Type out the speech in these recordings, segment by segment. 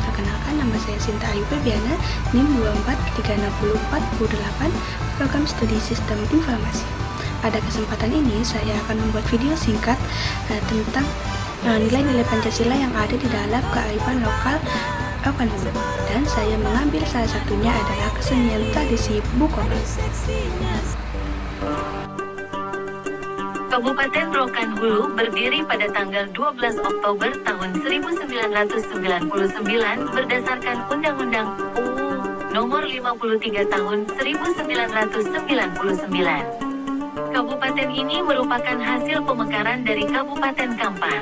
Perkenalkan, nama saya Sinta Ayu Febiana, NIM 243648, Program Studi Sistem Informasi. Pada kesempatan ini, saya akan membuat video singkat tentang nilai-nilai Pancasila yang ada di dalam kearifan lokal Rokan Hulu. Dan saya mengambil salah satunya adalah kesenian tradisi Bukoba. Kabupaten Rokan Hulu berdiri pada tanggal 12 Oktober tahun 1999 berdasarkan Undang-Undang UU Nomor 53 Tahun 1999. Kabupaten ini merupakan hasil pemekaran dari Kabupaten Kampar.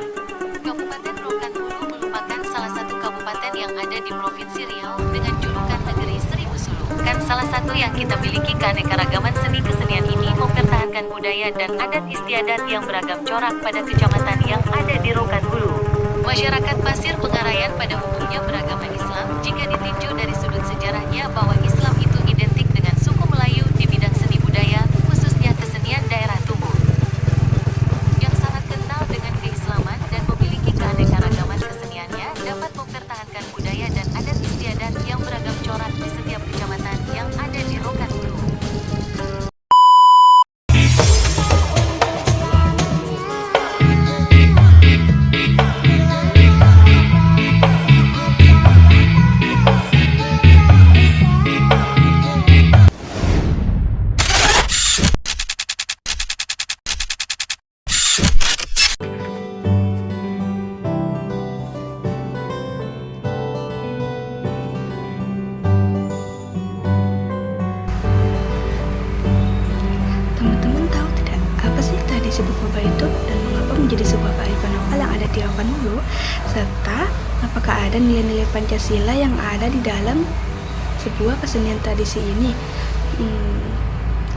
Kabupaten Rokan Hulu merupakan salah satu kabupaten yang ada di Provinsi Riau dengan julukan Negeri Seribu Suluk. Kan salah satu yang kita miliki keanekaragaman seni kesenian ini mempertahankan budaya dan adat istiadat yang beragam corak pada kecamatan yang ada di Rokan Hulu. Masyarakat Pasir Pengarayan pada umumnya beragama Islam jika ditinjau dari sudut sejarahnya bahwa Islam itu identik dengan suku Melayu di bidang seni budaya, khususnya kesenian daerah Tumbuk, yang sangat kental dengan keislaman dan memiliki keanekaragaman keseniannya dapat mempertahankan budaya dan adat istiadat yang beragam corak di setiap kecamatan yang ada di Rokan Hulu. Tradisi Bukoba itu dan mengapa menjadi sebuah kearifan lokal yang ada di Rokan Hulu, serta apakah ada nilai-nilai Pancasila yang ada di dalam sebuah kesenian tradisi ini.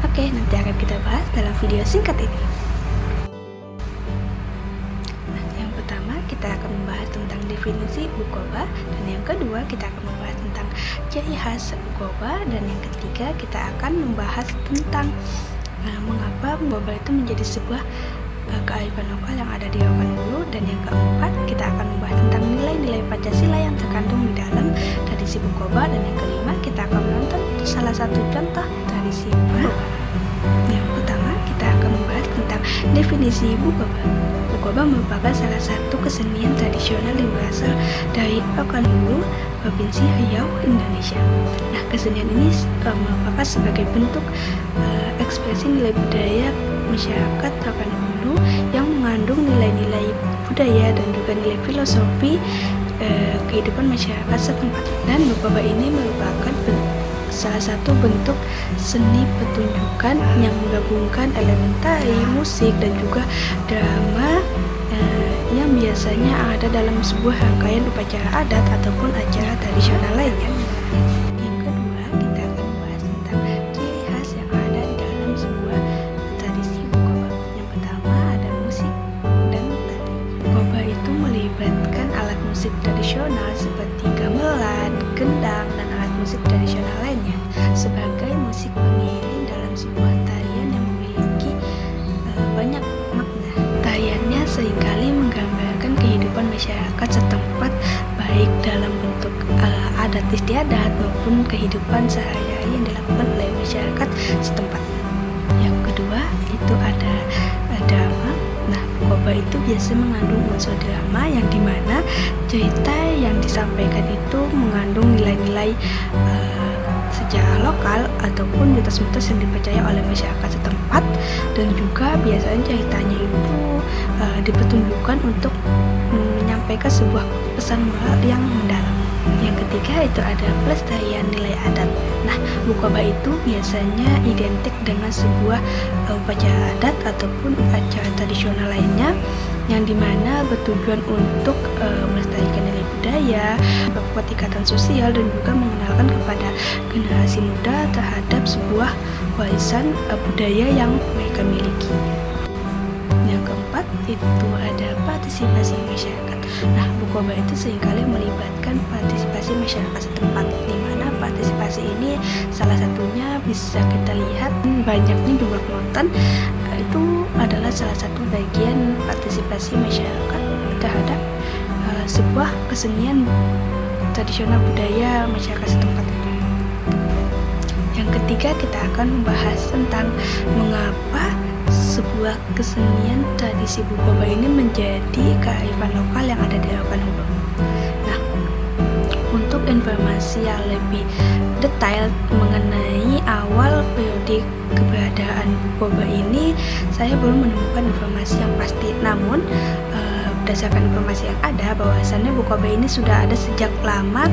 Oke, nanti akan kita bahas dalam video singkat ini. Nah, yang pertama kita akan membahas tentang definisi Bukoba, dan yang kedua kita akan membahas tentang ciri khas Bukoba, dan yang ketiga kita akan membahas tentang mengapa Bukoba itu menjadi sebuah kearifan lokal yang ada di Rokan Hulu, dan yang keempat kita akan membahas tentang nilai-nilai Pancasila yang terkandung di dalam tradisi Bukoba, dan yang kelima kita akan menonton salah satu contoh tradisi Bukoba. Yang pertama kita akan membahas tentang definisi Bukoba. Bukoba merupakan salah satu kesenian tradisional yang berasal dari Rokan Hulu, Provinsi Riau, Indonesia. Nah, kesenian ini merupakan sebagai bentuk ekspresi nilai budaya masyarakat Rokan Hulu yang mengandung nilai-nilai budaya dan juga nilai filosofi kehidupan masyarakat setempat. Dan Bukoba ini merupakan salah satu bentuk seni pertunjukan yang menggabungkan elemen tari, musik, dan juga drama yang biasanya ada dalam sebuah rangkaian upacara adat ataupun acara tradisional lainnya. Yang kedua, kita akan membahas tentang ciri khas yang ada di dalam sebuah tradisi Bukoba. Yang pertama ada musik dan tari. Bukoba itu melibatkan alat musik tradisional seperti gamelan, gendang, dan alat musik tradisional lainnya sebagai musik pengiring dalam sebuah tarian yang memiliki banyak makna. Tariannya seringkali menggambarkan kehidupan masyarakat setempat, baik dalam bentuk adat istiadat maupun kehidupan sehari-hari yang dilakukan oleh masyarakat setempat. Yang kedua itu ada drama. Nah, Bukoba itu biasa mengandung unsur drama yang dimana cerita yang disampaikan itu mengandung nilai-nilai sejarah lokal ataupun mitos-mitos yang dipercaya oleh masyarakat setempat, dan juga biasanya ceritanya itu dipertunjukkan untuk menyampaikan sebuah pesan moral yang mendalam. Yang ketiga itu ada pelestarian nilai adat. Nah, Bukoba itu biasanya identik dengan sebuah upacara adat ataupun acara tradisional lainnya yang dimana bertujuan untuk melestarikan nilai budaya, memperkuat ikatan sosial, dan juga mengenalkan kepada generasi muda terhadap sebuah warisan budaya yang mereka miliki. Yang keempat itu ada partisipasi masyarakat. Nah, Bukoba itu seringkali melibatkan partisipasi masyarakat setempat, di mana partisipasi ini salah satunya bisa kita lihat banyaknya jumlah penonton. Itu adalah salah satu bagian partisipasi masyarakat terhadap sebuah kesenian tradisional budaya masyarakat setempat itu. Yang ketiga, kita akan membahas tentang mengapa sebuah kesenian tradisi Bukoba ini menjadi kearifan lokal yang ada di Rokan Hulu. Nah, untuk informasi yang lebih detail mengenai awal periode keberadaan Bukoba ini, saya belum menemukan informasi yang pasti. Namun, berdasarkan informasi yang ada, bahwasannya Bukoba ini sudah ada sejak lama,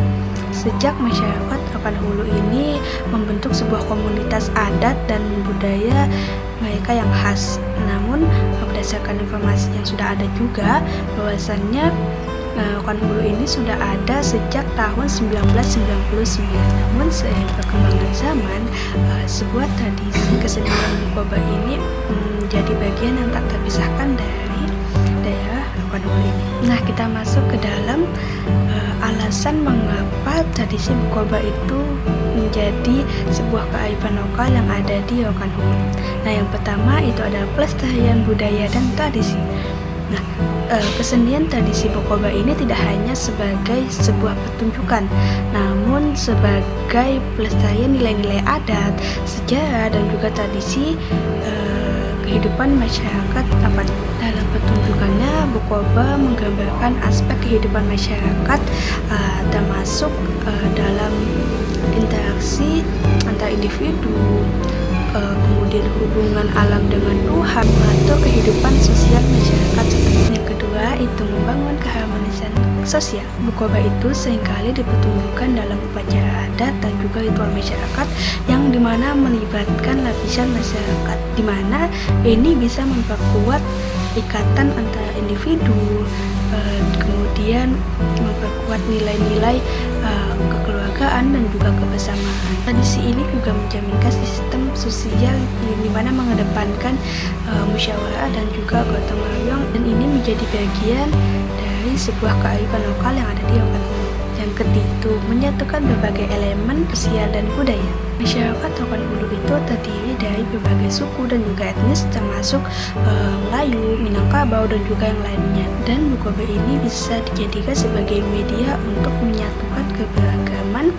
sejak masyarakat Rokan Hulu ini membentuk sebuah komunitas adat dan budaya mereka yang khas. Namun, berdasarkan informasi yang sudah ada juga, bahwasannya Rokan Hulu ini sudah ada sejak tahun 1999. Namun seiring perkembangan zaman, sebuah tradisi kesenian Bukoba ini menjadi bagian yang tak terpisahkan dari daerah Rokan Hulu ini. Nah, kita masuk ke dalam alasan mengapa tradisi Bukoba itu menjadi sebuah kearifan lokal yang ada di Rokan Hulu. Nah, yang pertama itu adalah pelestarian budaya dan tradisi. Nah, kesenian tradisi Bukoba ini tidak hanya sebagai sebuah pertunjukan, namun sebagai pelestarian nilai-nilai adat, sejarah, dan juga tradisi kehidupan masyarakat tempat. Dalam pertunjukannya, Bukoba menggambarkan aspek kehidupan masyarakat, termasuk dalam interaksi antar individu, kemudian hubungan alam dengan Tuhan, atau kehidupan sosial masyarakat setempat. Yang kedua itu membangun keharmonisan sosial. Bukoba itu seringkali dipertunjukkan dalam upacara adat dan juga ritual masyarakat yang dimana melibatkan lapisan masyarakat, dimana ini bisa memperkuat ikatan antara individu, kemudian memperkuat nilai-nilai kekeluargaan dan juga kebersamaan. Tradisi ini juga menjaminkan sistem sosial di mana mengedepankan musyawarah dan juga gotong royong, dan ini menjadi bagian dari sebuah kearifan lokal yang ada di Rokan Hulu. Yang ketiga itu menyatukan berbagai elemen sosial dan budaya. Masyarakat Rokan Hulu itu terdiri dari berbagai suku dan juga etnis, termasuk Melayu, Minangkabau, dan juga yang lainnya. Dan Bukoba ini bisa dijadikan sebagai media untuk menyatukan keberagaman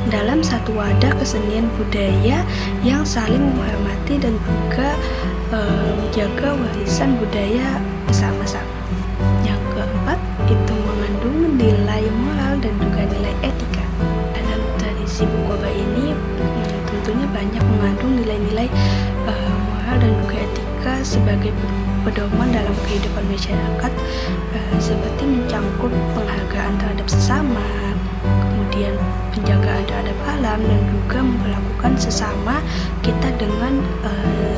dalam satu wadah kesenian budaya yang saling menghormati dan juga menjaga warisan budaya bersama-sama. Yang keempat itu mengandung nilai moral dan juga nilai etika. Dalam tradisi Bukoba ini tentunya banyak mengandung nilai-nilai moral dan juga etika sebagai pedoman dalam kehidupan masyarakat, seperti mencangkup penghargaan terhadap sesama, kemudian penjagaan terhadap alam, dan juga memperlakukan sesama kita dengan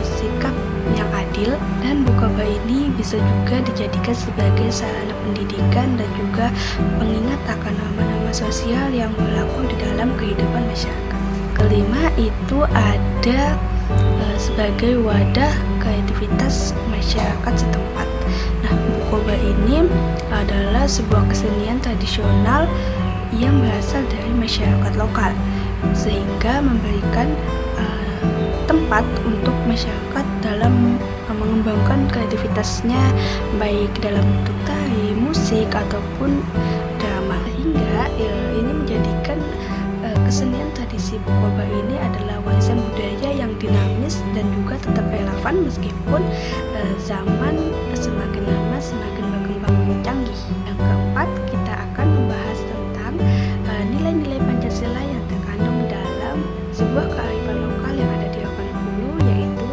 sikap yang adil. Dan Bukoba ini bisa juga dijadikan sebagai sarana pendidikan dan juga pengingat akan norma-norma sosial yang berlaku di dalam kehidupan masyarakat. Kelima itu ada sebagai wadah kreativitas masyarakat setempat. Nah, Bukoba ini adalah sebuah kesenian tradisional yang berasal dari masyarakat lokal, sehingga memberikan tempat untuk masyarakat dalam mengembangkan kreativitasnya, baik dalam bentuk tari, musik, ataupun drama. Sehingga ini menjadikan kesenian tradisi Bukoba ini adalah warisan budaya yang dinamis dan juga tetap relevan meskipun zaman semakin lama semakin berkembang canggih. Yang keempat, kita akan membahas tentang nilai-nilai Pancasila yang terkandung di dalam sebuah kearifan lokal yang ada di Rokan Hulu, yaitu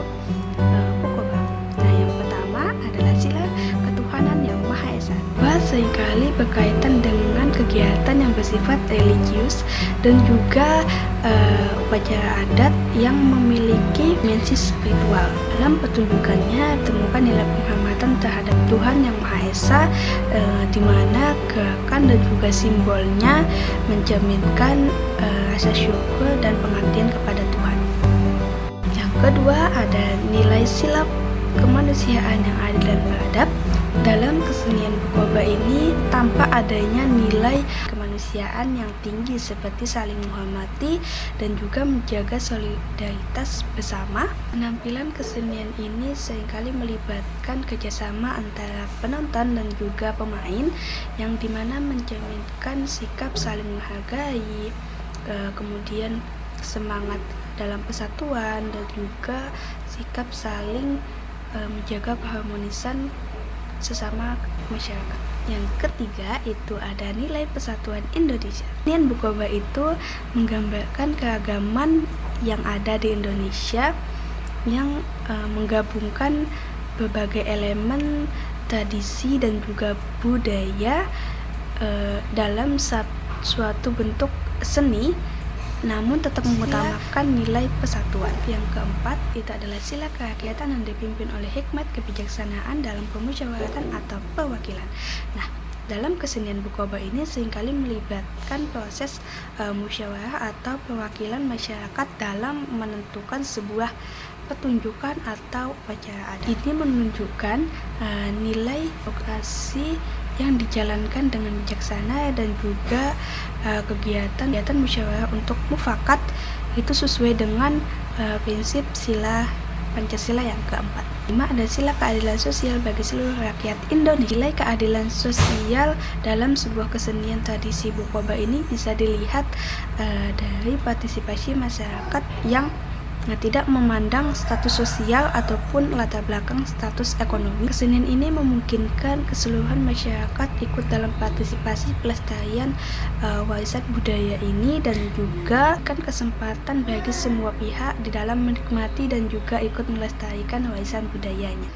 Bukoba. Nah, yang pertama adalah sila ketuhanan yang Maha Esa. Seringkali berkaitan dengan kegiatan yang bersifat religius dan juga upacara adat yang memiliki dimensi spiritual. Dalam pertunjukannya ditemukan nilai penghormatan terhadap Tuhan yang Maha Esa, di mana gerakan dan juga simbolnya mencerminkan rasa syukur dan pengabdian kepada Tuhan. Yang kedua ada nilai sila kemanusiaan yang adil dan beradab. Dalam kesenian Bukoba ini tampak adanya nilai kemanusiaan kemanusiaan yang tinggi seperti saling menghormati dan juga menjaga solidaritas bersama. Penampilan kesenian ini seringkali melibatkan kerjasama antara penonton dan juga pemain yang dimana mencerminkan sikap saling menghargai, kemudian semangat dalam persatuan dan juga sikap saling menjaga keharmonisan sesama masyarakat. Yang ketiga itu ada nilai persatuan Indonesia. Kesenian Bukoba itu menggambarkan keragaman yang ada di Indonesia yang menggabungkan berbagai elemen tradisi dan juga budaya dalam suatu bentuk seni, namun tetap mengutamakan nilai persatuan. Yang keempat itu adalah sila kerakyatan yang dipimpin oleh hikmat kebijaksanaan dalam pemusyawaratan atau perwakilan. Nah, dalam kesenian Bukoba ini seringkali melibatkan proses musyawarah atau perwakilan masyarakat dalam menentukan sebuah pertunjukan atau upacara adat. Ini menunjukkan nilai demokrasi yang dijalankan dengan bijaksana dan juga kegiatan musyawarah untuk mufakat itu sesuai dengan prinsip sila Pancasila yang keempat. 5 ada sila keadilan sosial bagi seluruh rakyat Indonesia. Nilai keadilan sosial dalam sebuah kesenian tradisi Bukoba ini bisa dilihat dari partisipasi masyarakat yang tidak memandang status sosial ataupun latar belakang status ekonomi. Kesenian ini memungkinkan keseluruhan masyarakat ikut dalam partisipasi pelestarian warisan budaya ini dan juga kan kesempatan bagi semua pihak di dalam menikmati dan juga ikut melestarikan warisan budayanya.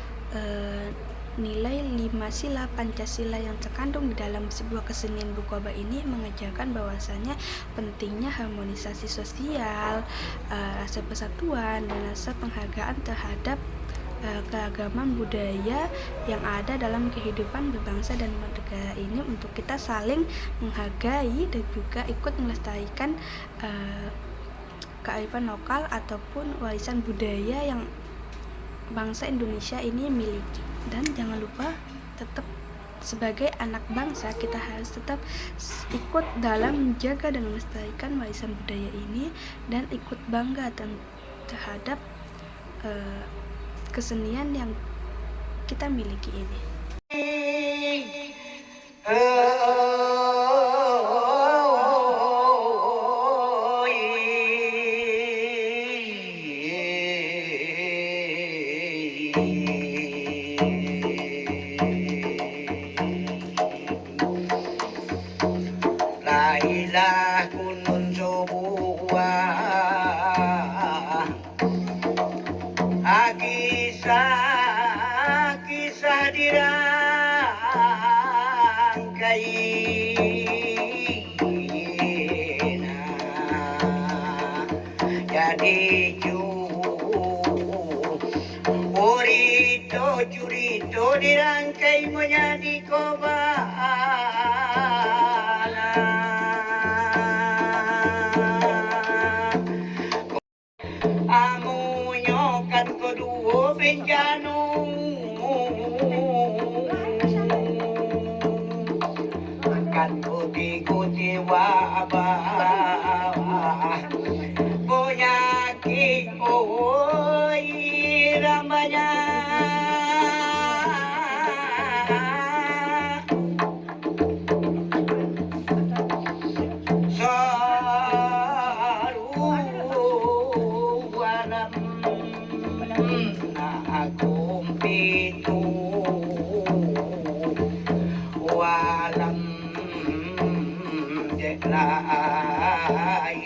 Nilai 5 sila Pancasila yang terkandung di dalam sebuah kesenian Bukoba ini mengajarkan bahwasanya pentingnya harmonisasi sosial, rasa persatuan, dan rasa penghargaan terhadap keagamaan budaya yang ada dalam kehidupan berbangsa dan bernegara ini untuk kita saling menghargai dan juga ikut melestarikan kearifan lokal ataupun warisan budaya yang bangsa Indonesia ini miliki. Dan jangan lupa tetap sebagai anak bangsa kita harus tetap ikut dalam menjaga dan melestarikan warisan budaya ini dan ikut bangga terhadap kesenian yang kita miliki ini. Lailah kunun sebuah kisah dirangkai jadi curito dirangkai menjadi kobana. Amunyokan kedua benjanu akan kuti-kuti wabah penyakit rambanya kumpitu walam jelai